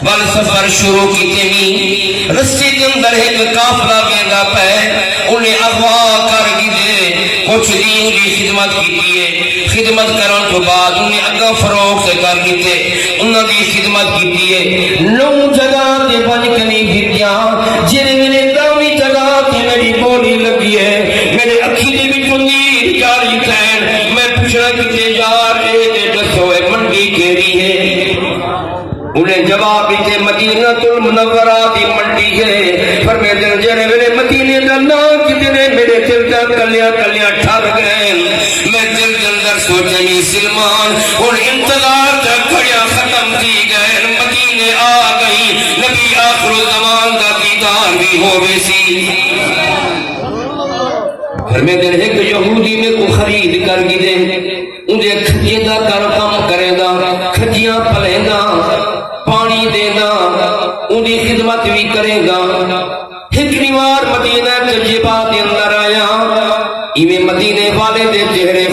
بل سفر شروع کی تیمی رستے کے اندر ایک کافلہ بیندہ پہ انہیں اغوا کر گئے کچھ دین کی خدمت کی دیئے خدمت کرن تو بعد انہیں اگا فروغ سے کر گئے انہوں کی خدمت کی دیئے نو جگہ تے بن کنی بھیدیاں جنہیں میرے دامی جگہ تے میری بولی لگی ہے میرے اکھی دے بھی چنگیر جاری کھین میں پوچھنا کتے یار اے دے دسوے منڈی کیری ہے انہیں جواب دیتے مدینہ المنورہ دی منڈی ہے پر میں دل جرے میرے مدینے دلنا کتنے میرے دل کا کلیاں کلیاں ٹھر گئے میں دل اندر سوچنی سلمان اور انتظار تک کھڑیاں ختم تھی گئے مدینے آ گئی نبی آخر الزمان کا دیدار بھی ہو بیسی پھر میں دل ایک یہودی میں کو خرید کر گی دے انہیں کھجیے دا کر کام کرے دا کھجیاں پلے دا پانی دینا انہیں خدمت بھی کرے گا ہکڑی وار مدینہ تجربات اندر آیا ایویں مدینے والے دے چہرے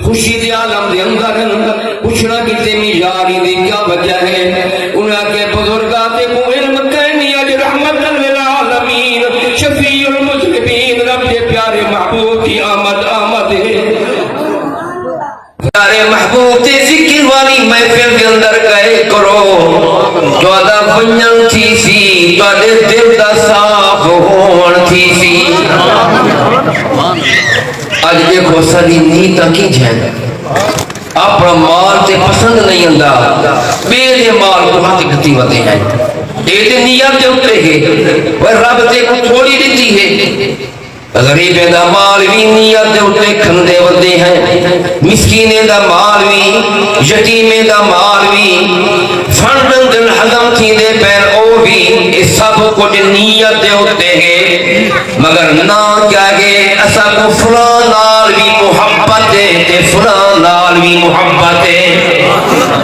خوشی دے عالم دے اندر پوچھنا کتے میں یاری دی کیا وجہ ہے انہاں کے بزرگاں تے کو علم کہنی اج رحمت للعالمین شفیع المذنبین رب دے پیارے محبوب کی آمد ہے پیارے محبوب تے ذکر والی محفل کے اندر گئے کرو تواڈا بنن تھی سی تواڈے دل دا صاف ہون تھی سی اج دیکھو ساری نیتاں کی جھن اپنا مال تے پسند نہیں ہوندا بے دے مال کو ہاتھ گھتی ہوتے ہیں اے تے نیت تے اٹھے ہے وہ رب تے کو تھوڑی دیتی ہے غریب دا مال بھی نیت دے اٹھے کھندے ہوتے ہیں مسکین دا مال بھی یتیم دا مال بھی فنڈن دل حضم تھی دے پیر او بھی اس سب کو نیت دے اٹھے ہیں مگر نہ کیا گے اسا کو فلان نال بھی محبت ہے تے فلان نال بھی محبت ہے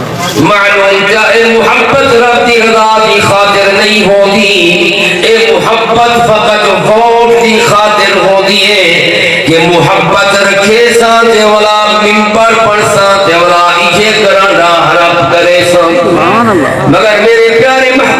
معلوم جائے محبت رب دی رضا دی خاطر نہیں ہوتی اے محبت فقط ووٹ دی خاطر ہو دیئے کہ محبت رکھے سانتے والا ممبر پر سانتے والا ایجے کرن راہ رب کرے سانتے مگر میرے پیارے محبت